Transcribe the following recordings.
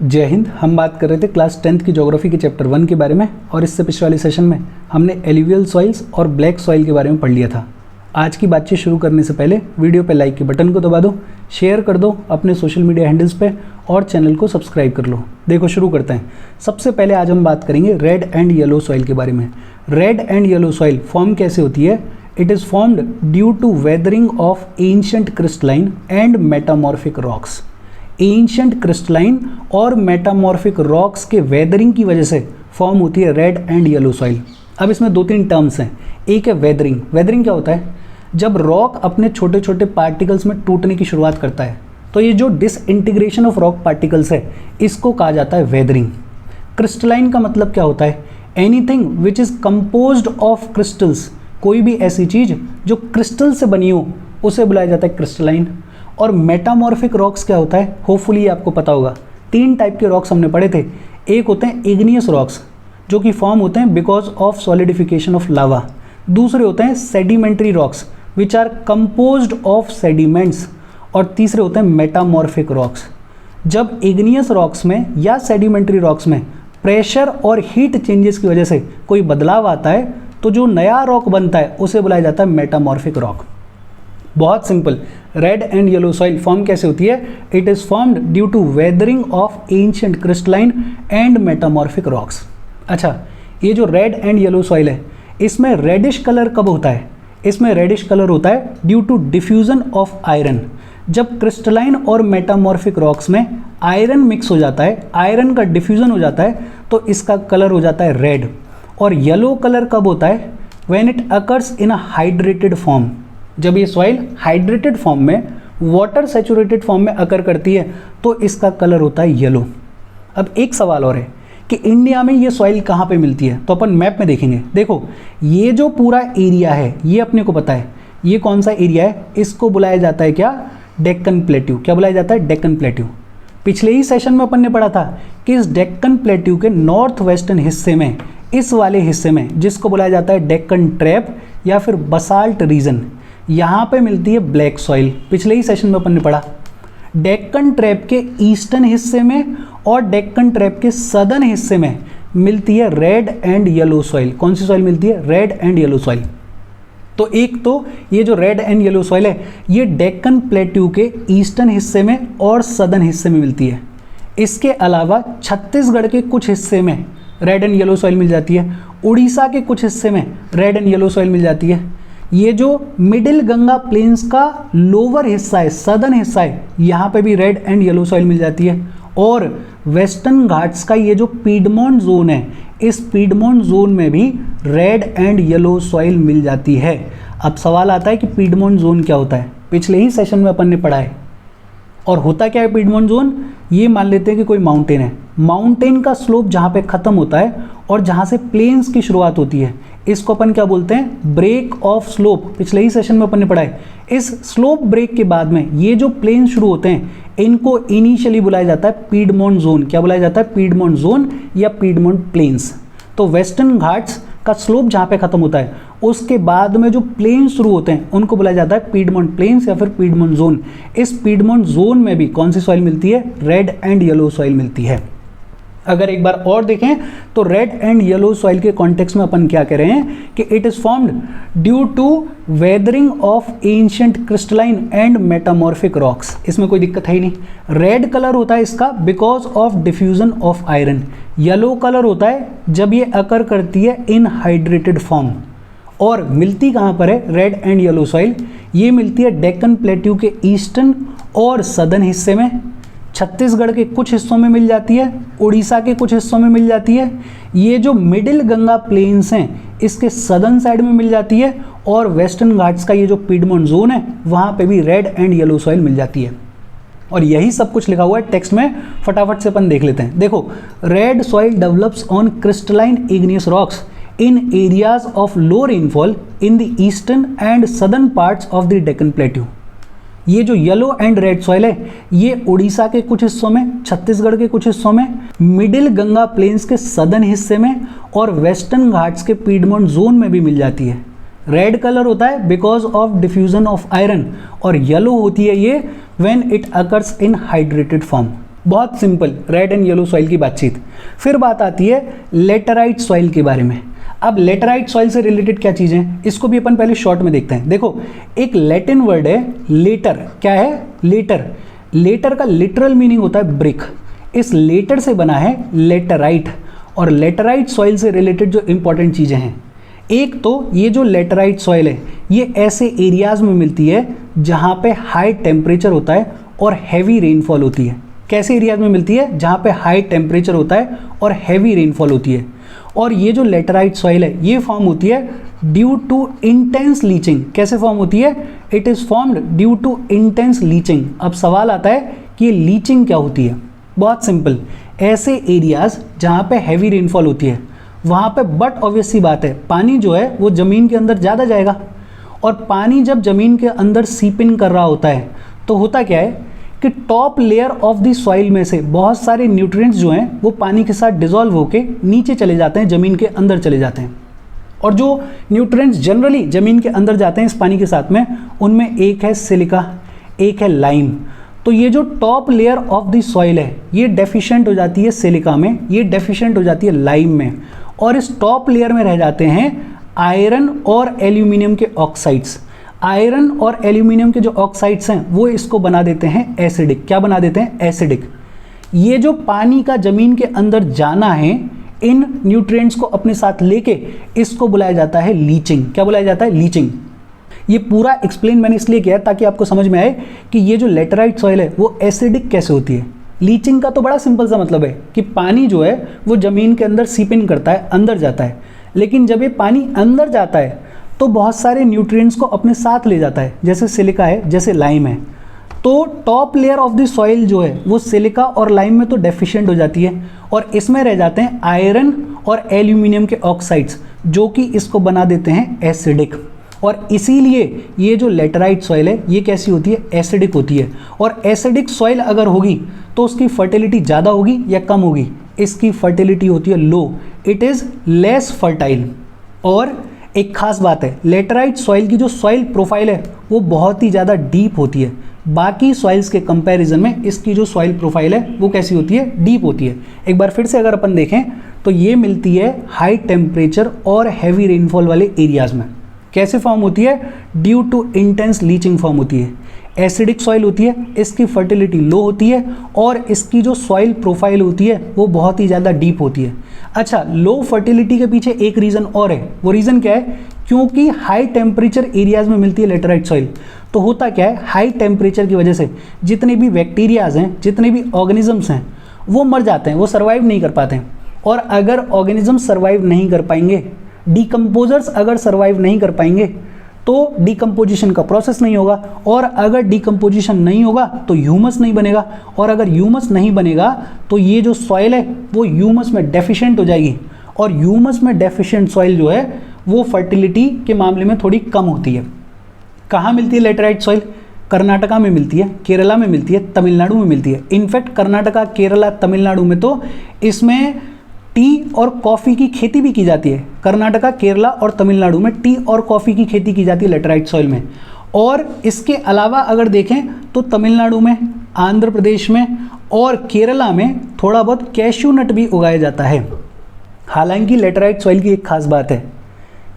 जय हिंद। हम बात कर रहे थे क्लास 10th की ज्योग्राफी के चैप्टर 1 के बारे में और इससे पिछले वाले सेशन में हमने एलुवियल सॉइल्स और ब्लैक सॉइल के बारे में पढ़ लिया था। आज की बातचीत शुरू करने से पहले वीडियो पे लाइक के बटन को दबा दो, शेयर कर दो अपने सोशल मीडिया हैंडल्स पे और चैनल को सब्सक्राइब कर लो। देखो शुरू करते हैं। सबसे पहले आज हम बात करेंगे रेड एंड येलो सॉइल के बारे में। Red and yellow soil form कैसे होती है? It is formed due to weathering of ancient crystalline and metamorphic rocks. Ancient crystalline और मेटामॉर्फिक रॉक्स के वेदरिंग की वजह से फॉर्म होती है रेड एंड येलो सॉइल। अब इसमें दो तीन टर्म्स हैं। एक है वेदरिंग। वेदरिंग क्या होता है? जब रॉक अपने छोटे छोटे पार्टिकल्स में टूटने की शुरुआत करता है तो ये जो डिसइंटीग्रेशन ऑफ रॉक पार्टिकल्स है इसको कहा जाता है वेदरिंग। क्रिस्टलाइन का मतलब क्या होता है? Anything which is composed of crystals. कोई भी ऐसी चीज़ जो क्रिस्टल से बनी हो उसे बुलाया जाता है क्रिस्टलाइन। और मेटामॉर्फिक रॉक्स क्या होता है? होपफुली आपको पता होगा। तीन टाइप के रॉक्स हमने पढ़े थे। एक होते हैं इग्नियस रॉक्स जो कि फॉर्म होते हैं because of solidification of lava. दूसरे होते हैं sedimentary rocks which are composed of sediments. और तीसरे होते हैं मेटामॉर्फिक रॉक्स। जब इग्नियस रॉक्स में या सेडिमेंट्री रॉक्स में प्रेशर और हीट चेंजेस की वजह से कोई बदलाव आता है तो जो नया रॉक बनता है उसे बुलाया जाता है मेटामॉर्फिक रॉक। बहुत simple. Red and yellow soil form कैसे होती है? It is formed due to weathering of ancient crystalline and metamorphic rocks. अच्छा, ये जो रेड एंड येलो सॉइल है इसमें रेडिश कलर कब होता है? इसमें रेडिश कलर होता है due to diffusion of iron. जब क्रिस्टलाइन और मेटामॉर्फिक रॉक्स में आयरन मिक्स हो जाता है, आयरन का डिफ्यूजन हो जाता है तो इसका कलर हो जाता है रेड। और येलो कलर कब होता है? When it occurs in a hydrated form. जब ये सॉइल हाइड्रेटेड फॉर्म में, वाटर सैचुरेटेड फॉर्म में अकर करती है तो इसका कलर होता है येलो। अब एक सवाल और है कि इंडिया में ये सॉइल कहाँ पे मिलती है? तो अपन मैप में देखेंगे। देखो ये जो पूरा एरिया है ये अपने को पता है ये कौन सा एरिया है। इसको बुलाया जाता है क्या? डेक्कन प्लेट्यू। क्या बुलाया जाता है? डेक्कन प्लेट्यू। पिछले ही सेशन में अपन ने पढ़ा था कि इस डेक्कन प्लेट्यू के नॉर्थ वेस्टर्न हिस्से में, इस वाले हिस्से में जिसको बुलाया जाता है डेक्कन ट्रैप या फिर बसाल्ट रीजन, यहाँ पे मिलती है ब्लैक सॉइल। पिछले ही सेशन में अपन ने पढ़ा डेक्कन ट्रैप के ईस्टर्न हिस्से में और डेक्कन ट्रैप के सदर्न हिस्से में मिलती है रेड एंड येलो सॉइल। कौन सी सॉइल मिलती है? Red and yellow soil. तो एक तो ये जो रेड एंड येलो सॉइल है ये डेक्कन प्लेट्यू के ईस्टर्न हिस्से में और सदर्न हिस्से में मिलती है। इसके अलावा छत्तीसगढ़ के कुछ हिस्से में रेड एंड येलो सॉइल मिल जाती है। उड़ीसा के कुछ हिस्से में रेड एंड येलो सॉइल मिल जाती है। ये जो मिडिल गंगा प्लेन्स का लोअर हिस्सा है, सदर्न हिस्सा है, यहाँ पे भी रेड एंड येलो सॉइल मिल जाती है। और वेस्टर्न घाट्स का ये जो पीडमोंट जोन है, इस पीडमोंट जोन में भी रेड एंड येलो सॉइल मिल जाती है। अब सवाल आता है कि पीडमोंट जोन क्या होता है? पिछले ही सेशन में अपन ने पढ़ा है। और होता क्या है पीडमोंट जोन? ये मान लेते हैं कि कोई माउंटेन है, माउंटेन का स्लोप जहाँ पे ख़त्म होता है और जहाँ से प्लेन्स की शुरुआत होती है इसको अपन क्या बोलते हैं? Break of slope. पिछले ही सेशन में अपन ने पढ़ा है। इस स्लोप ब्रेक के बाद में ये जो प्लेन शुरू होते हैं इनको इनिशियली बुलाया जाता है पीडमोंट जोन। क्या बुलाया जाता है? पीडमोंट जोन या पीडमोंट प्लेन्स। तो वेस्टर्न घाट्स का स्लोप जहाँ पे खत्म होता है उसके बाद में जो प्लेन शुरू होते हैं उनको बुलाया जाता है पीडमोंट प्लेन्स या फिर पीडमोंट जोन। इस पीडमोंट जोन में भी कौन सी सॉइल मिलती है? रेड एंड येलो सॉइल मिलती है। अगर एक बार और देखें तो रेड एंड येलो सॉइल के कॉन्टेक्स्ट में अपन क्या कह रहे हैं कि it is formed due to weathering of ancient crystalline and metamorphic rocks. इसमें कोई दिक्कत है ही नहीं। रेड कलर होता है इसका because of diffusion of iron. Yellow colour होता है जब ये अकर करती है इन हाइड्रेटेड फॉर्म। और मिलती कहाँ पर है रेड एंड येलो सॉइल? ये मिलती है डेक्कन प्लेट्यू के ईस्टर्न और सदर्न हिस्से में, छत्तीसगढ़ के कुछ हिस्सों में मिल जाती है, उड़ीसा के कुछ हिस्सों में मिल जाती है। ये जो मिडिल गंगा प्लेन्स हैं इसके सदर्न साइड में मिल जाती है। और वेस्टर्न घाट्स का ये जो पीडमोंट जोन है वहाँ पे भी रेड एंड येलो सॉइल मिल जाती है। और यही सब कुछ लिखा हुआ है टेक्स्ट में, फटाफट से अपन देख लेते हैं। देखो, red soil develops on crystalline igneous rocks in areas of low rainfall in the eastern and southern parts of the Deccan plateau. ये जो येलो एंड रेड सॉइल है ये उड़ीसा के कुछ हिस्सों में, छत्तीसगढ़ के कुछ हिस्सों में, मिडिल गंगा प्लेन्स के सदर्न हिस्से में और वेस्टर्न घाट्स के पीडमोंट जोन में भी मिल जाती है। रेड कलर होता है because of diffusion of iron और येलो होती है ये when it occurs in hydrated form. बहुत simple, red and yellow soil की बातचीत। फिर बात आती है लेटराइट सॉइल के बारे में। अब लेटराइट सॉइल से रिलेटेड क्या चीज़ें हैं, इसको भी अपन पहले शॉर्ट में देखते हैं। देखो, एक लैटिन वर्ड है लेटर। क्या है? लेटर। लेटर का लिटरल मीनिंग होता है ब्रिक। इस लेटर से बना है लेटराइट। और लेटराइट सॉइल से रिलेटेड जो इंपॉर्टेंट चीज़ें हैं, एक तो ये जो लेटराइट सॉइल है ये ऐसे एरियाज में मिलती है जहाँ पे हाई टेम्परेचर होता है और हैवी रेनफॉल होती है। कैसे एरियाज में मिलती है? जहाँ पे हाई टेम्परेचर होता है और हैवी रेनफॉल होती है। और ये जो लेटराइट सॉइल है ये फॉर्म होती है ड्यू टू इंटेंस लीचिंग। कैसे फॉर्म होती है? It is formed due to intense leaching. अब सवाल आता है कि ये लीचिंग क्या होती है? बहुत सिंपल, ऐसे एरियाज जहाँ पे हैवी रेनफॉल होती है वहाँ पे बट ऑब्वियस सी बात है पानी जो है वो ज़मीन के अंदर ज़्यादा जाएगा। और पानी जब ज़मीन के अंदर सीप इन कर रहा होता है तो होता क्या है कि top layer of the soil में से बहुत सारे न्यूट्रिएंट्स जो हैं वो पानी के साथ डिसॉल्व होके नीचे चले जाते हैं, ज़मीन के अंदर चले जाते हैं। और जो न्यूट्रिएंट्स जनरली ज़मीन के अंदर जाते हैं इस पानी के साथ में, उनमें एक है सिलिका, एक है लाइम। तो ये जो top layer of the soil है ये डेफिशिएंट हो जाती है सिलिका में, ये डेफिशिएंट हो जाती है लाइम में। और इस टॉप लेयर में रह जाते हैं आयरन और एल्यूमिनियम के ऑक्साइड्स। आयरन और एल्यूमिनियम के जो ऑक्साइड्स हैं वो इसको बना देते हैं एसिडिक। क्या बना देते हैं? एसिडिक। ये जो पानी का ज़मीन के अंदर जाना है इन न्यूट्रिएंट्स को अपने साथ लेके, इसको बुलाया जाता है लीचिंग। क्या बुलाया जाता है? लीचिंग। ये पूरा एक्सप्लेन मैंने इसलिए किया ताकि आपको समझ में आए कि ये जो लेटराइट सॉइल है वो एसिडिक कैसे होती है। लीचिंग का तो बड़ा सिंपल सा मतलब है कि पानी जो है वो ज़मीन के अंदर सीप इन करता है, अंदर जाता है। लेकिन जब ये पानी अंदर जाता है तो बहुत सारे न्यूट्रिएंट्स को अपने साथ ले जाता है, जैसे सिलिका है, जैसे लाइम है। तो top layer of the soil जो है वो सिलिका और लाइम में तो डेफिशिएंट हो जाती है और इसमें रह जाते हैं आयरन और एल्यूमिनियम के ऑक्साइड्स जो कि इसको बना देते हैं एसिडिक। और इसीलिए ये जो लेटराइट सॉइल है ये कैसी होती है? एसिडिक होती है। और एसिडिक सॉइल अगर होगी तो उसकी फर्टिलिटी ज़्यादा होगी या कम होगी? इसकी फर्टिलिटी होती है लो, इट इज़ लेस फर्टाइल। और एक खास बात है, लेटराइट सॉइल की जो सॉइल प्रोफाइल है वो बहुत ही ज़्यादा डीप होती है। बाकी सॉइल्स के कंपैरिजन में इसकी जो सॉइल प्रोफाइल है वो कैसी होती है? डीप होती है। एक बार फिर से अगर अपन देखें तो ये मिलती है हाई टेम्परेचर और हैवी रेनफॉल वाले एरियाज में। कैसे फॉर्म होती है? Due to intense leaching form होती है। एसिडिक सॉइल होती है, इसकी फर्टिलिटी लो होती है और इसकी जो सॉइल प्रोफाइल होती है वो बहुत ही ज़्यादा डीप होती है। अच्छा, लो फर्टिलिटी के पीछे एक रीज़न और है। वो रीज़न क्या है? क्योंकि हाई टेम्परेचर एरियाज में मिलती है लेटराइट सॉइल, तो होता क्या है, हाई टेम्परेचर की वजह से जितने भी बैक्टीरियाज हैं, जितने भी ऑर्गेनिजम्स हैं वो मर जाते हैं, वो सर्वाइव नहीं कर पाते हैं। और अगर ऑर्गेनिज्म सर्वाइव नहीं कर पाएंगे, डिकम्पोजर्स अगर सर्वाइव नहीं कर पाएंगे तो डिकम्पोजिशन का प्रोसेस नहीं होगा। और अगर डिकम्पोजिशन नहीं होगा तो ह्यूमस नहीं बनेगा। और अगर ह्यूमस नहीं बनेगा तो ये जो सॉइल है वो ह्यूमस में डेफिशिएंट हो जाएगी। और ह्यूमस में डेफिशिएंट सॉइल जो है वो फर्टिलिटी के मामले में थोड़ी कम होती है। कहाँ मिलती है लेटराइट सॉइल? कर्नाटका में मिलती है, केरला में मिलती है, तमिलनाडु में मिलती है। इनफैक्ट कर्नाटका, केरला, तमिलनाडु में तो इसमें टी और कॉफ़ी की खेती भी की जाती है। कर्नाटका, केरला और तमिलनाडु में टी और कॉफ़ी की खेती की जाती है लेटराइट सॉइल में। और इसके अलावा अगर देखें तो तमिलनाडु में, आंध्र प्रदेश में और केरला में थोड़ा बहुत कैश्यू नट भी उगाया जाता है। हालांकि लेटराइट सॉइल की एक खास बात है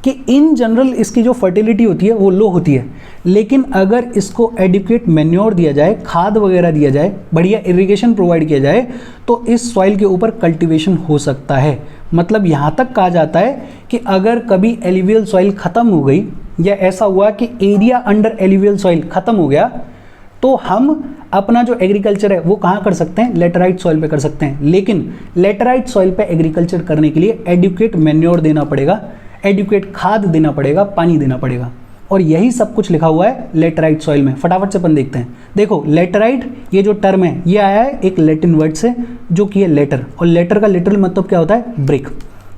कि इन जनरल इसकी जो फर्टिलिटी होती है वो लो होती है, लेकिन अगर इसको एडिक्वेट मैन्योर दिया जाए, खाद वगैरह दिया जाए, बढ़िया इरिगेशन प्रोवाइड किया जाए तो इस सॉइल के ऊपर कल्टीवेशन हो सकता है। मतलब यहाँ तक कहा जाता है कि अगर कभी एल्यूवियल सॉइल ख़त्म हो गई या ऐसा हुआ कि एरिया अंडर एल्यूवियल सॉइल ख़त्म हो गया तो हम अपना जो एग्रीकल्चर है वो कहाँ कर सकते हैं? लेटराइट सॉइल पे कर सकते हैं। लेकिन लेटराइट सॉइल पे एग्रीकल्चर करने के लिए एडिक्वेट मैन्योर देना पड़ेगा, एडिक्वेट खाद देना पड़ेगा, पानी देना पड़ेगा। और यही सब कुछ लिखा हुआ है लेटराइट सॉइल में। फटाफट से अपन देखते हैं। देखो, लेटराइट ये जो टर्म है ये आया है एक लैटिन वर्ड से जो कि है लेटर, और लेटर का लिटरल मतलब क्या होता है? ब्रिक।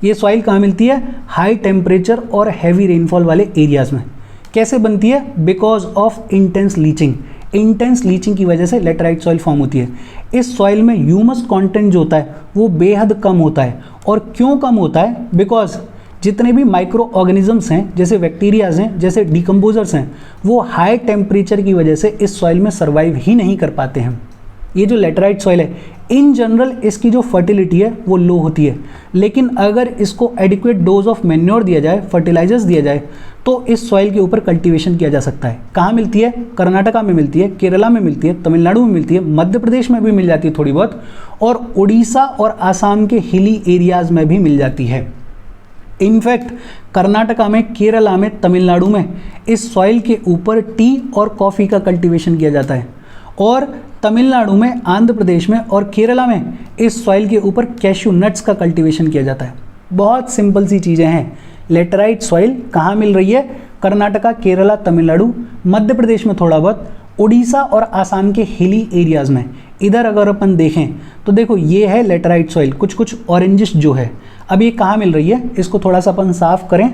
ये सॉइल कहाँ मिलती है? हाई टेम्परेचर और हैवी रेनफॉल वाले एरियाज में। कैसे बनती है? Because of intense leaching. Intense leaching की वजह से लेटराइट सॉइल फॉर्म होती है। इस सॉइल में ह्यूमस कंटेंट जो होता है वो बेहद कम होता है। और क्यों कम होता है? बिकॉज जितने भी माइक्रो ऑर्गेनिजम्स हैं, जैसे बैक्टीरियाज हैं, जैसे डिकम्पोजर्स हैं, वो हाई टेम्परेचर की वजह से इस सॉइल में सर्वाइव ही नहीं कर पाते हैं। ये जो लेटराइट सॉइल है इन जनरल इसकी जो फर्टिलिटी है वो लो होती है, लेकिन अगर इसको एडिक्वेट डोज ऑफ मैन्योर दिया जाए, फर्टिलाइजर्स दिया जाए, तो इस सॉइल के ऊपर कल्टीवेशन किया जा सकता है। कहाँ मिलती है? कर्नाटका में मिलती है, केरला में मिलती है, तमिलनाडु में मिलती है, मध्य प्रदेश में भी मिल जाती है थोड़ी बहुत, और उड़ीसा और आसाम के हिली एरियाज में भी मिल जाती है। इनफैक्ट कर्नाटका में, केरला में, तमिलनाडु में इस सॉइल के ऊपर टी और कॉफ़ी का कल्टीवेशन किया जाता है, और तमिलनाडु में, आंध्र प्रदेश में और केरला में इस सॉइल के ऊपर कैश्यू नट्स का कल्टीवेशन किया जाता है। बहुत सिंपल सी चीज़ें हैं। लेटराइट सॉइल कहाँ मिल रही है? कर्नाटका, केरला, तमिलनाडु, मध्य प्रदेश में थोड़ा बहुत, उड़ीसा और आसाम के हिली एरियाज़ में। इधर अगर अपन देखें तो देखो ये है लेटराइट सॉइल, कुछ कुछ ऑरेंजिश जो है। अब ये कहाँ मिल रही है? इसको थोड़ा सा अपन साफ करें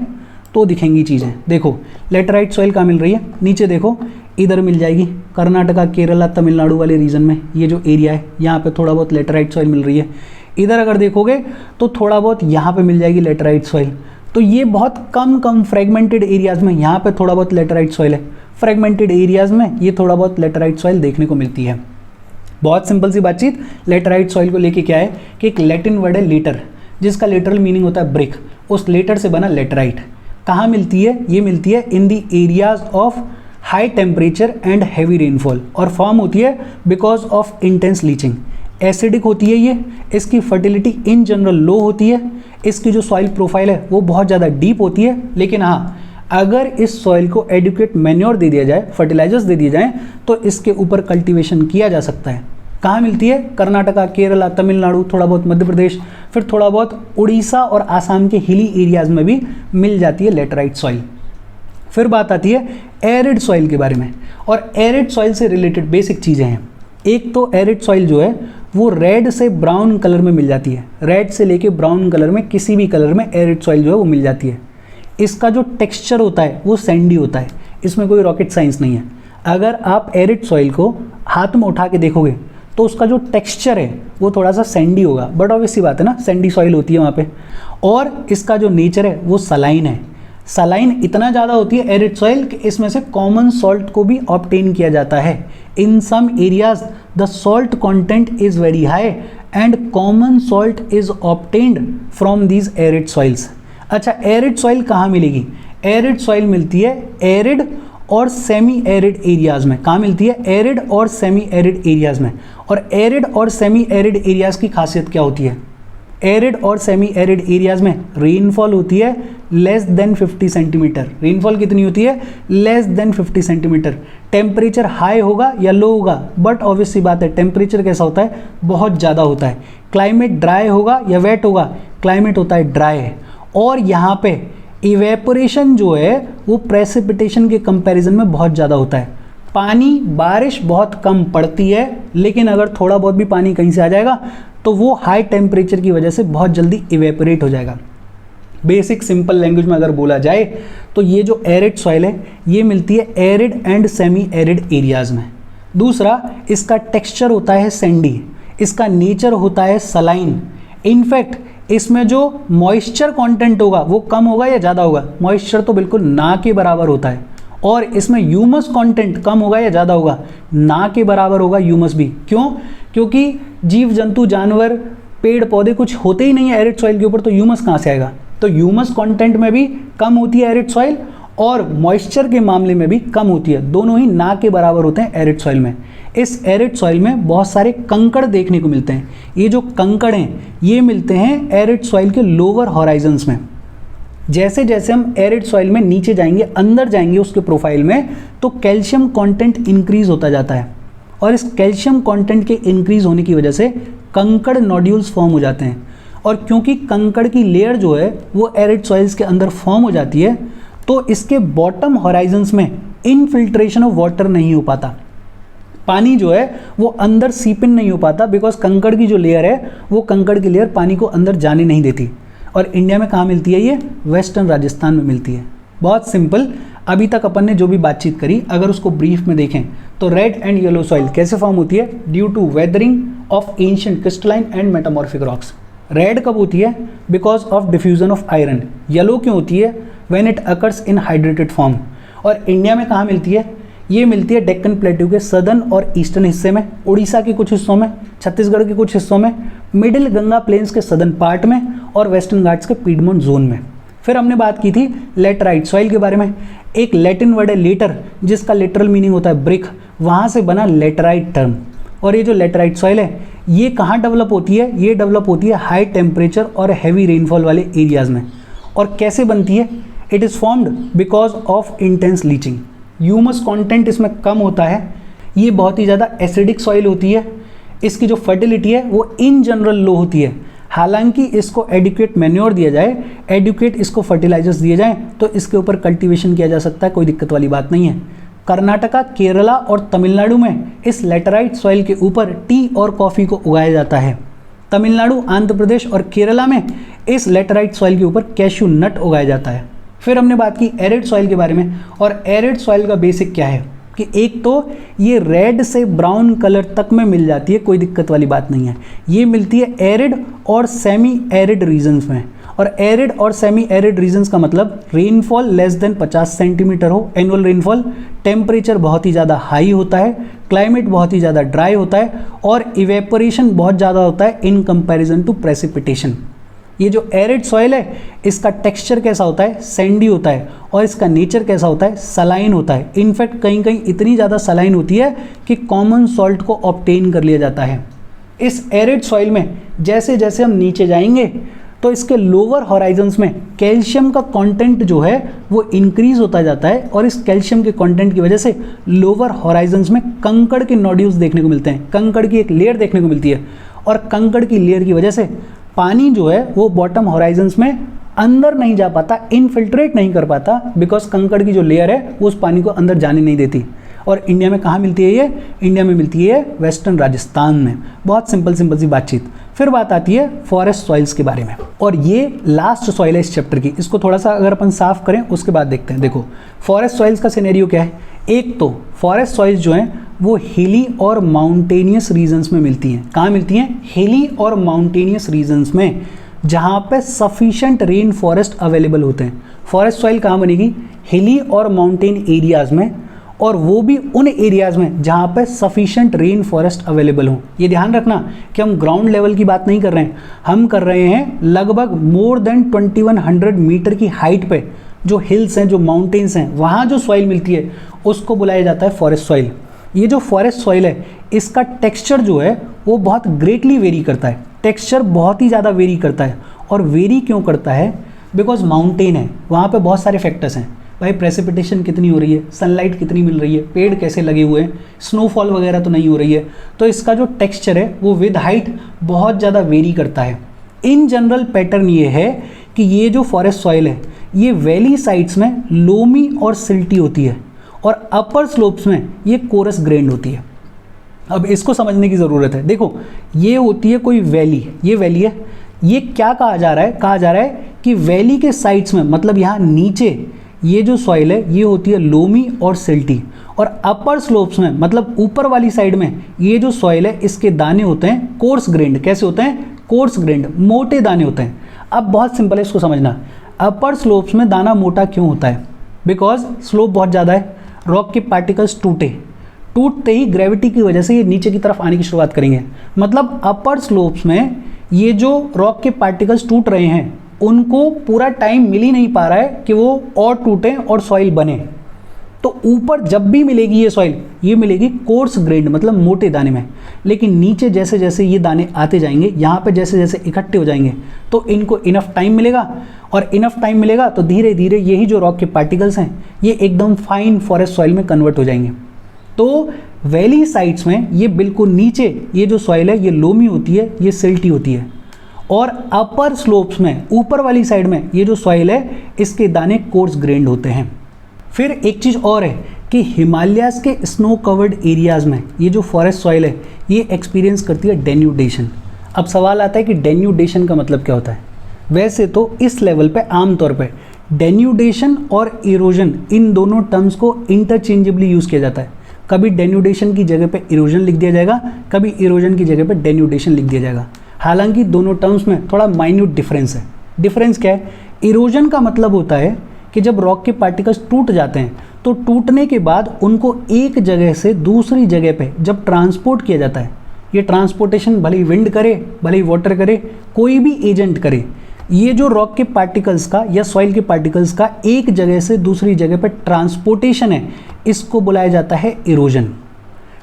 तो दिखेंगी चीज़ें। देखो लेटराइट सॉइल कहाँ मिल रही है? नीचे देखो, इधर मिल जाएगी कर्नाटका, केरला, तमिलनाडु वाले रीजन में। ये जो एरिया है यहाँ पे थोड़ा बहुत लेटराइट सॉइल मिल रही है। इधर अगर देखोगे तो थोड़ा बहुत यहाँ पे मिल जाएगी लेटराइट सॉइल। तो ये बहुत कम फ्रेगमेंटेड एरियाज़ में यहाँ पे थोड़ा बहुत लेटराइट सॉइल है, फ्रेगमेंटेड एरियाज़ में ये थोड़ा बहुत लेटराइट सॉइल देखने को मिलती है। बहुत सिंपल सी बातचीत लेटराइट सॉइल को लेके क्या है कि एक लैटिन वर्ड है लेटर, जिसका लिटरल मीनिंग होता है ब्रिक। उस लेटर से बना लेटराइट। कहाँ मिलती है? ये मिलती है in the areas of high temperature and heavy rainfall, और फॉर्म होती है because of intense leaching. Acidic होती है ये, इसकी फर्टिलिटी इन जनरल लो होती है, इसकी जो सॉइल प्रोफाइल है वो बहुत ज़्यादा डीप होती है। लेकिन हाँ, अगर इस सॉइल को एडिक्वेट मैन्योर दे दिया जाए, फर्टिलाइजर्स दे दिए जाएँ, तो इसके ऊपर कल्टीवेशन किया जा सकता है। कहाँ मिलती है? कर्नाटका, केरला, तमिलनाडु, थोड़ा बहुत मध्य प्रदेश, फिर थोड़ा बहुत उड़ीसा और आसाम के हिली एरियाज़ में भी मिल जाती है लेटराइट सॉइल। फिर बात आती है एरिड सॉइल के बारे में, और एरिड सॉइल से रिलेटेड बेसिक चीज़ें हैं। एक तो एरिड सॉइल जो है वो रेड से ब्राउन कलर में मिल जाती है। रेड से लेके ब्राउन कलर में, किसी भी कलर में एरिड सॉइल जो है वो मिल जाती है। इसका जो टेक्सचर होता है वो सैंडी होता है, इसमें कोई रॉकेट साइंस नहीं है। अगर आप एरिड सॉइल को हाथ में उठा के देखोगे तो उसका जो टेक्सचर है वो थोड़ा सा सैंडी होगा, बट ऑब्वियस सी बात है ना, सैंडी सॉइल होती है वहाँ पे। और इसका जो नेचर है वो सलाइन है। सलाइन इतना ज़्यादा होती है एरिड सॉइल कि इसमें से कॉमन सॉल्ट को भी ऑब्टेन किया जाता है। In some areas the salt content is very high and common salt is obtained from these arid soils. अच्छा, एरिड सॉइल कहाँ मिलेगी? एरिड सॉइल मिलती है एरिड और सेमी एरिड एरियाज़ में। कहाँ मिलती है? एरिड और सेमी एरिड एरियाज़ में। और एरिड और सेमी एरिड एरियाज़ की खासियत क्या होती है? एरिड और सेमी एरिड एरियाज़ में रेनफॉल होती है लेस देन 50 सेंटीमीटर। रेनफॉल कितनी होती है? Less than 50 centimetre. Temperature high होगा या लो होगा, बट ऑब्वियस सी बात है टेम्परेचर कैसा होता है? बहुत ज़्यादा होता है। क्लाइमेट ड्राई होगा या वेट होगा? क्लाइमेट होता है ड्राई है। और यहाँ पे इवेपोरेशन जो है वो प्रेसिपिटेशन के कंपैरिजन में बहुत ज़्यादा होता है। पानी, बारिश बहुत कम पड़ती है, लेकिन अगर थोड़ा बहुत भी पानी कहीं से आ जाएगा तो वो हाई टेम्परेचर की वजह से बहुत जल्दी इवेपोरेट हो जाएगा। बेसिक सिंपल लैंग्वेज में अगर बोला जाए तो ये जो एरिड सॉइल है ये मिलती है arid and semi arid areas में। दूसरा, इसका टेक्सचर होता है सैंडी, इसका नेचर होता है सलाइन। इनफैक्ट इसमें जो मॉइस्चर कंटेंट होगा वो कम होगा या ज़्यादा होगा? मॉइस्चर तो बिल्कुल ना के बराबर होता है। और इसमें ह्यूमस कंटेंट कम होगा या ज़्यादा होगा? ना के बराबर होगा ह्यूमस भी। क्यों? क्योंकि जीव जंतु, जानवर, पेड़ पौधे कुछ होते ही नहीं है एरिड सॉइल के ऊपर, तो ह्यूमस कहाँ से आएगा? तो ह्यूमस कंटेंट में भी कम होती है एरिड सॉइल, और मॉइस्चर के मामले में भी कम होती है। दोनों ही ना के बराबर होते हैं एरिड सॉइल में। इस एरिड सॉइल में बहुत सारे कंकड़ देखने को मिलते हैं। ये जो कंकड़ हैं ये मिलते हैं एरिड सॉइल के लोअर हॉराइजन्स में। जैसे जैसे हम एरिड सॉइल में नीचे जाएंगे, अंदर जाएंगे उसके प्रोफाइल में, तो कैल्शियम कंटेंट इंक्रीज होता जाता है। और इस कैल्शियम कंटेंट के इंक्रीज होने की वजह से कंकड़ नोड्यूल्स फॉर्म हो जाते हैं। और क्योंकि कंकड़ की लेयर जो है वो एरिड सॉइल्स के अंदर फॉर्म हो जाती है, तो इसके बॉटम हॉराइजन्स में इनफिल्ट्रेशन ऑफ वाटर नहीं हो पाता। पानी जो है वो अंदर सीप इन नहीं हो पाता, बिकॉज कंकड़ की जो लेयर है वो कंकड़ की लेयर पानी को अंदर जाने नहीं देती। और इंडिया में कहाँ मिलती है ये? वेस्टर्न राजस्थान में मिलती है। बहुत सिंपल। अभी तक अपन ने जो भी बातचीत करी अगर उसको ब्रीफ में देखें तो रेड एंड येलो सॉइल कैसे फॉर्म होती है? Due to weathering of ancient crystalline and metamorphic rocks. Red कब होती है? Because of diffusion of iron. Yellow क्यों होती है? When it occurs in hydrated form. और इंडिया में कहाँ मिलती है? ये मिलती है डेक्कन प्लेट्यू के सदर्न और ईस्टर्न हिस्से में, उड़ीसा के कुछ हिस्सों में, छत्तीसगढ़ के कुछ हिस्सों में, मिडिल गंगा प्लेन्स के सदर्न पार्ट में और वेस्टर्न घाट्स के पीडमोंट जोन में। फिर हमने बात की थी लेटराइट सॉइल के बारे में। एक लैटिन वर्ड है लेटर, जिसका लिटरल मीनिंग होता है ब्रिक, वहाँ से बना लेटराइट टर्म। और ये जो लेटराइट सॉइल है ये कहाँ डेवलप होती है? ये डेवलप होती है हाई टेम्परेचर और हैवी रेनफॉल वाले एरियाज़ में। और कैसे बनती है? It is formed because of intense leaching. Humus content इसमें कम होता है, ये बहुत ही ज़्यादा एसिडिक सॉइल होती है, इसकी जो फर्टिलिटी है वो इन जनरल लो होती है। हालांकि इसको एडिक्वेट मैन्योर दिया जाए, एडिक्वेट इसको फर्टिलाइजर्स दिए जाएं तो इसके ऊपर कल्टीवेशन किया जा सकता है, कोई दिक्कत वाली बात नहीं है। कर्नाटका, केरला और तमिलनाडु में इस लेटराइट सॉइल के ऊपर टी और कॉफ़ी को उगाया जाता है। तमिलनाडु, आंध्र प्रदेश और केरला में इस लेटराइट सॉइल के ऊपर कैश्यू नट उगाया जाता है। फिर हमने बात की एरिड सॉइल के बारे में। और एरिड सॉइल का बेसिक क्या है कि एक तो ये रेड से ब्राउन कलर तक में मिल जाती है, कोई दिक्कत वाली बात नहीं है। ये मिलती है एरिड और सेमी एरिड रीजन्स में। और एरिड और सेमी एरिड रीजन्स का मतलब रेनफॉल लेस देन 50 सेंटीमीटर हो एनुअल रेनफॉल, टेम्परेचर बहुत ही ज़्यादा हाई होता है, क्लाइमेट बहुत ही ज़्यादा ड्राई होता है और इवेपोरेशन बहुत ज़्यादा होता है इन कंपैरिजन टू प्रेसिपिटेशन। ये जो एरिड सॉइल है इसका टेक्सचर कैसा होता है? सैंडी होता है। और इसका नेचर कैसा होता है? सलाइन होता है। इनफैक्ट कहीं कहीं इतनी ज़्यादा सलाइन होती है कि कॉमन सॉल्ट को ऑब्टेन कर लिया जाता है। इस एरिड सॉइल में जैसे जैसे हम नीचे जाएंगे तो इसके लोअर हॉराइजन्स में कैल्शियम का कंटेंट जो है वो इंक्रीज होता जाता है और इस कैल्शियम के कंटेंट की वजह से लोअर हॉराइजन्स में कंकड़ के नोड्यूल्स देखने को मिलते हैं, कंकड़ की एक लेयर देखने को मिलती है। और कंकड़ की लेयर की वजह से पानी जो है वो बॉटम हॉराइजन्स में अंदर नहीं जा पाता, इनफिल्ट्रेट नहीं कर पाता, बिकॉज कंकड़ की जो लेयर है वो उस पानी को अंदर जाने नहीं देती। और इंडिया में कहाँ मिलती है ये? इंडिया में मिलती है वेस्टर्न राजस्थान में। बहुत सिंपल सी बातचीत। फिर बात आती है फॉरेस्ट सॉइल्स के बारे में, और ये लास्ट सॉइल है इस चैप्टर की। इसको थोड़ा सा अगर अपन साफ करें उसके बाद देखते हैं। देखो फॉरेस्ट सॉइल्स का सिनेरियो क्या है। एक तो फॉरेस्ट सॉइल्स जो हैं वो हिली और माउंटेनियस रीजन्स में मिलती हैं। कहाँ मिलती हैं? हिली और माउंटेनियस रीजन्स में, जहाँ पे सफिशेंट रेन फॉरेस्ट अवेलेबल होते हैं। फॉरेस्ट सॉइल कहाँ बनेगी? हिली और माउंटेन एरियाज़ में, और वो भी उन एरियाज़ में जहाँ पे सफिशेंट रेन फॉरेस्ट अवेलेबल हो। ये ध्यान रखना कि हम ग्राउंड लेवल की बात नहीं कर रहे हैं, हम कर रहे हैं लगभग मोर देन 2100 मीटर की हाइट पे जो हिल्स हैं, जो माउंटेन्स हैं, वहाँ जो सॉइल मिलती है उसको बुलाया जाता है फॉरेस्ट सॉइल। ये जो फॉरेस्ट सॉइल है इसका टेक्सचर जो है वो बहुत ग्रेटली वेरी करता है, टेक्सचर बहुत ही ज़्यादा वेरी करता है। और वेरी क्यों करता है? बिकॉज माउंटेन है, वहाँ पे बहुत सारे फैक्टर्स हैं भाई। प्रेसिपिटेशन कितनी हो रही है, सनलाइट कितनी मिल रही है, पेड़ कैसे लगे हुए हैं, स्नोफॉल वगैरह तो नहीं हो रही है, तो इसका जो टेक्सचर है वो विद हाइट बहुत ज़्यादा वेरी करता है। इन जनरल पैटर्न ये है कि ये जो फॉरेस्ट सॉइल है ये वैली साइड्स में लोमी और सिल्टी होती है और अपर स्लोप्स में ये कोरस ग्रेन्ड होती है। अब इसको समझने की ज़रूरत है। देखो ये होती है कोई वैली, ये वैली है, ये क्या कहा जा रहा है? कहा जा रहा है कि वैली के साइड्स में, मतलब यहाँ नीचे ये जो सॉइल है ये होती है लोमी और सिल्टी, और अपर स्लोप्स में मतलब ऊपर वाली साइड में ये जो सॉइल है इसके दाने होते हैं कोर्स ग्रेन्ड। कैसे होते हैं? कोर्स ग्रेन्ड, मोटे दाने होते हैं। अब बहुत सिंपल है इसको समझना, अपर स्लोप्स में दाना मोटा क्यों होता है? बिकॉज स्लोप बहुत ज़्यादा है, रॉक के पार्टिकल्स टूटते ही ग्रेविटी की वजह से ये नीचे की तरफ आने की शुरुआत करेंगे। मतलब अपर स्लोप्स में ये जो रॉक के पार्टिकल्स टूट रहे हैं उनको पूरा टाइम मिल ही नहीं पा रहा है कि वो और टूटें और सॉइल बने। तो ऊपर जब भी मिलेगी ये सॉइल, ये मिलेगी कोर्स ग्रेन्ड मतलब मोटे दाने में। लेकिन नीचे जैसे जैसे ये दाने आते जाएंगे, यहाँ पे जैसे जैसे इकट्ठे हो जाएंगे तो इनको इनफ टाइम मिलेगा, और इनफ टाइम मिलेगा तो धीरे धीरे यही जो रॉक के पार्टिकल्स हैं ये एकदम फाइन फॉरेस्ट सॉइल में कन्वर्ट हो जाएंगे। तो वैली साइड्स में ये बिल्कुल नीचे ये जो सॉइल है ये लोमी होती है, ये सिल्टी होती है, और अपर स्लोप्स में ऊपर वाली साइड में ये जो सॉइल है इसके दाने कोर्स ग्रेन्ड होते हैं। फिर एक चीज़ और है कि हिमालयाज़ के स्नो कवर्ड एरियाज़ में ये जो फॉरेस्ट सॉइल है ये एक्सपीरियंस करती है डेन्यूडेशन। अब सवाल आता है कि डेन्यूडेशन का मतलब क्या होता है? वैसे तो इस लेवल पे आमतौर पे डेन्यूडेशन और इरोजन इन दोनों टर्म्स को इंटरचेंजेबली यूज़ किया जाता है। कभी डेन्यूडेशन की जगह पे इरोजन लिख दिया जाएगा, कभी इरोजन की जगह पे डेन्यूडेशन लिख दिया जाएगा। हालांकि दोनों टर्म्स में थोड़ा माइन्यूट डिफरेंस है। डिफरेंस क्या है? इरोजन का मतलब होता है कि जब रॉक के पार्टिकल्स टूट जाते हैं तो टूटने के बाद उनको एक जगह से दूसरी जगह पे जब ट्रांसपोर्ट किया जाता है, ये ट्रांसपोर्टेशन भले ही विंड करे, भले ही वाटर करे, कोई भी एजेंट करे, ये जो रॉक के पार्टिकल्स का या सॉइल के पार्टिकल्स का एक जगह से दूसरी जगह पे ट्रांसपोर्टेशन है, इसको बुलाया जाता है इरोजन।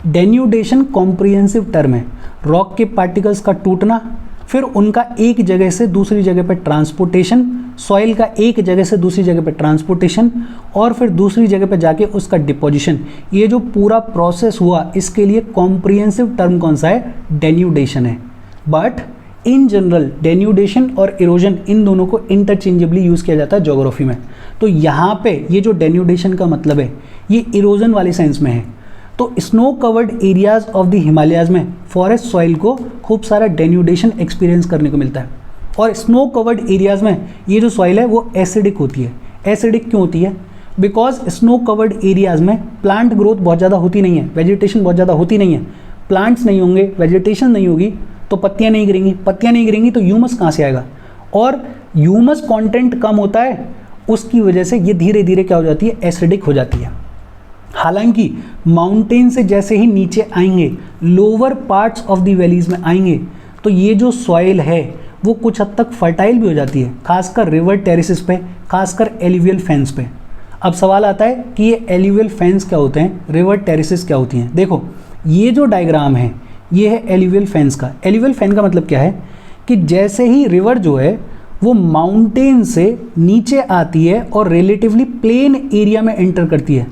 डेन्यूडेशन कॉम्प्रिहेंसिव टर्म है। रॉक के पार्टिकल्स का टूटना, फिर उनका एक जगह से दूसरी जगह पे ट्रांसपोर्टेशन, सॉइल का एक जगह से दूसरी जगह पे ट्रांसपोर्टेशन, और फिर दूसरी जगह पे जाके उसका डिपोजिशन, ये जो पूरा प्रोसेस हुआ, इसके लिए कॉम्प्रिहेंसिव टर्म कौन सा है? डेन्यूडेशन है। बट इन जनरल डेन्यूडेशन और इरोजन इन दोनों को इंटरचेंजेबली यूज़ किया जाता है ज्योग्राफी में। तो यहाँ पे ये जो डेन्यूडेशन का मतलब है, ये इरोजन वाले सेंस में है। तो snow covered areas of the Himalayas में फॉरेस्ट सॉइल को खूब सारा डेन्यूडेशन एक्सपीरियंस करने को मिलता है। और स्नो कवर्ड एरियाज़ में ये जो सॉइल है वो एसिडिक होती है। एसिडिक क्यों होती है? बिकॉज स्नो कवर्ड एरियाज़ में प्लांट ग्रोथ बहुत ज़्यादा होती नहीं है, वेजिटेशन बहुत ज़्यादा होती नहीं है। प्लांट्स नहीं होंगे, वेजिटेशन नहीं होगी, तो पत्तियाँ नहीं गिरेंगी। पत्तियाँ नहीं गिरेंगी तो ह्यूमस कहाँ से आएगा? और ह्यूमस कंटेंट कम होता है, उसकी वजह से ये धीरे धीरे क्या हो जाती है? एसिडिक हो जाती है। हालांकि माउंटेन से जैसे ही नीचे आएंगे, lower parts of the valleys में आएंगे, तो ये जो सॉइल है वो कुछ हद तक फर्टाइल भी हो जाती है, खासकर रिवर टेरेसेस पे, खासकर एलिवियल फेंस पे। अब सवाल आता है कि ये एलिवियल फेंस क्या होते हैं, रिवर टेरेसेस क्या होती हैं? देखो, ये जो डायग्राम है ये है एलिवियल फेंस का। एलिवियल फेन का मतलब क्या है कि जैसे ही रिवर जो है वो माउंटेन से नीचे आती है और रिलेटिवली प्लेन एरिया में एंटर करती है,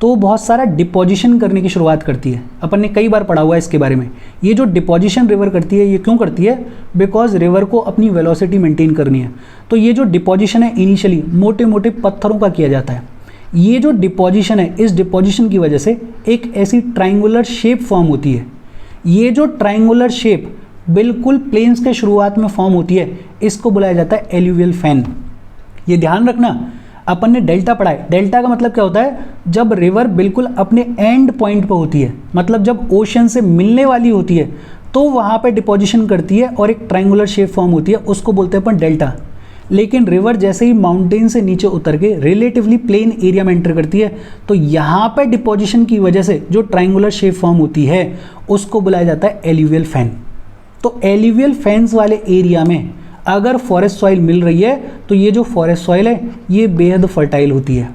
तो बहुत सारा डिपोजिशन करने की शुरुआत करती है। अपन ने कई बार पढ़ा हुआ है इसके बारे में। ये जो डिपोजिशन रिवर करती है, ये क्यों करती है? बिकॉज रिवर को अपनी वेलोसिटी मेंटेन करनी है। तो ये जो डिपोजिशन है इनिशियली मोटे मोटे पत्थरों का किया जाता है। ये जो डिपोजिशन है, इस डिपोजिशन की वजह से एक ऐसी ट्राइंगुलर शेप फॉर्म होती है। ये जो ट्राइंगुलर शेप बिल्कुल प्लेन्स के शुरुआत में फॉर्म होती है, इसको बुलाया जाता है एल्यूवियल फैन। ये ध्यान रखना, अपन ने डेल्टा पढ़ा है। डेल्टा का मतलब क्या होता है? जब रिवर बिल्कुल अपने एंड पॉइंट पे होती है, मतलब जब ओशन से मिलने वाली होती है, तो वहाँ पे डिपोजिशन करती है और एक ट्राइंगुलर शेप फॉर्म होती है, उसको बोलते हैं अपन डेल्टा। लेकिन रिवर जैसे ही माउंटेन से नीचे उतर के रिलेटिवली प्लेन एरिया में एंटर करती है, तो यहाँ पे डिपोजिशन की वजह से जो ट्राइंगुलर शेप फॉर्म होती है, उसको बुलाया जाता है एल्यूवियल फैन। तो एल्यूवियल फैंस वाले एरिया में अगर फॉरेस्ट सॉइल मिल रही है, तो ये जो फॉरेस्ट सॉइल है ये बेहद फर्टाइल होती है।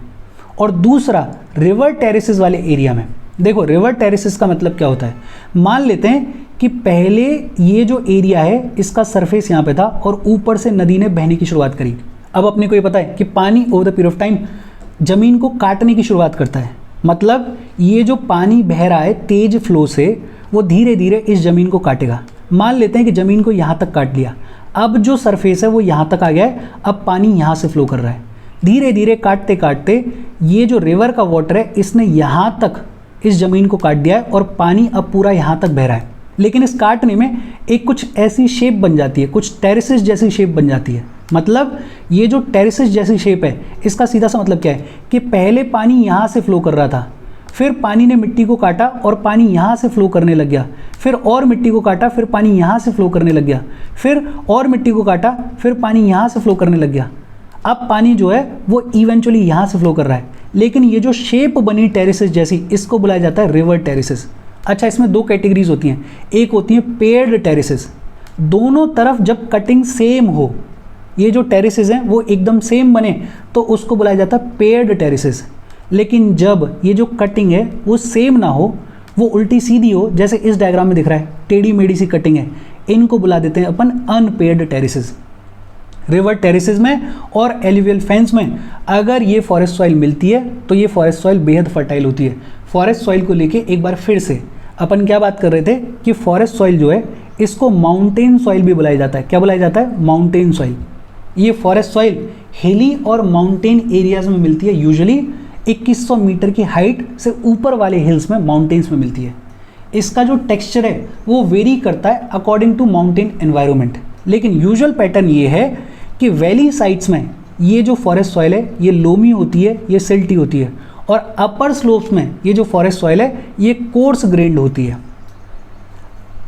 और दूसरा, रिवर टेरेसेस वाले एरिया में देखो, रिवर टेरेसेस का मतलब क्या होता है? मान लेते हैं कि पहले ये जो एरिया है इसका सरफेस यहाँ पे था और ऊपर से नदी ने बहने की शुरुआत करी। अब अपने को ये पता है कि पानी over the period of time ज़मीन को काटने की शुरुआत करता है। मतलब ये जो पानी बह रहा है तेज फ्लो से, वो धीरे धीरे इस ज़मीन को काटेगा। मान लेते हैं कि ज़मीन को यहाँ तक काट लिया, अब जो सरफेस है वो यहाँ तक आ गया है, अब पानी यहाँ से फ्लो कर रहा है। धीरे धीरे काटते काटते ये जो रिवर का वाटर है इसने यहाँ तक इस ज़मीन को काट दिया है और पानी अब पूरा यहाँ तक बह रहा है। लेकिन इस काटने में एक कुछ ऐसी शेप बन जाती है, कुछ टेरेसेस जैसी शेप बन जाती है। मतलब ये जो टेरेसेस जैसी शेप है, इसका सीधा सा मतलब क्या है कि पहले पानी यहाँ से फ्लो कर रहा था, फिर पानी ने मिट्टी को काटा और पानी यहाँ से फ्लो करने लग गया, फिर और मिट्टी को काटा, फिर पानी यहाँ से फ्लो करने लग गया, फिर और मिट्टी को काटा, फिर पानी यहाँ से फ्लो करने लग गया। अब पानी जो है वो इवेंचुअली यहाँ से फ्लो कर रहा है। लेकिन ये जो शेप बनी टेरेसेस जैसी, इसको बुलाया जाता है रिवर टेरेसेस। अच्छा, इसमें दो कैटेगरीज होती हैं। एक होती है पेयर्ड टेरेसेस, दोनों तरफ जब कटिंग सेम हो, ये जो टेरेसेस हैं वो एकदम सेम बने, तो उसको बुलाया जाता है पेयर्ड टेरेसेस। लेकिन जब ये जो कटिंग है वो सेम ना हो, वो उल्टी सीधी हो, जैसे इस डायग्राम में दिख रहा है टेढ़ी मेढ़ी सी कटिंग है, इनको बुला देते हैं अपन अनपेयर्ड टेरेसेस। रिवर टेरेसेस में और एल्यूवियल फेंस में अगर ये फॉरेस्ट सॉइल मिलती है तो ये फॉरेस्ट सॉइल बेहद फर्टाइल होती है। फॉरेस्ट सॉइल को लेके एक बार फिर से अपन क्या बात कर रहे थे कि फॉरेस्ट सॉइल जो है इसको माउंटेन सॉइल भी बुलाया जाता है। क्या बुलाया जाता है? Mountain soil. ये फॉरेस्ट सॉइल हिली और माउंटेन एरियाज में मिलती है, यूजुअली 2100 मीटर की हाइट से ऊपर वाले हिल्स में, माउंटेन्स में मिलती है। इसका जो टेक्सचर है वो वेरी करता है अकॉर्डिंग टू माउंटेन एनवायरनमेंट। लेकिन यूजुअल पैटर्न ये है कि वैली साइड्स में ये जो फॉरेस्ट सॉइल है ये लोमी होती है, ये सिल्टी होती है, और अपर स्लोप्स में ये जो फॉरेस्ट सॉइल है ये कोर्स ग्रेन्ड होती है।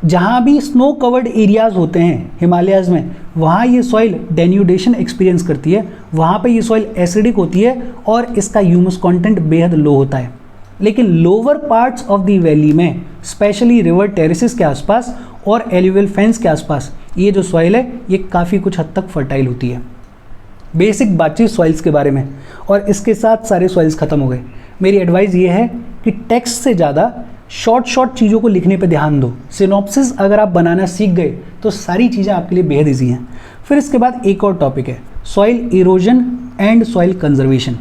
जहाँ भी स्नो कवर्ड एरियाज़ होते हैं हिमालयाज़ में, वहाँ ये सॉइल डेन्यूडेशन एक्सपीरियंस करती है, वहाँ पे ये सॉइल एसिडिक होती है और इसका ह्यूमस कंटेंट बेहद लो होता है। लेकिन lower parts of the valley में, स्पेशली रिवर टेरेसेस के आसपास और एल्यूवियल फेंस के आसपास, ये जो सॉइल है ये काफ़ी कुछ हद तक फर्टाइल होती है। बेसिक बातचीत सॉइल्स के बारे में, और इसके साथ सारे सॉइल्स ख़त्म हो गए। मेरी एडवाइस ये है कि टेक्स्ट से ज़्यादा शॉर्ट चीज़ों को लिखने पे ध्यान दो। सिनॉप्सिस अगर आप बनाना सीख गए तो सारी चीज़ें आपके लिए बेहद ईजी हैं। फिर इसके बाद एक और टॉपिक है, soil erosion and soil conservation.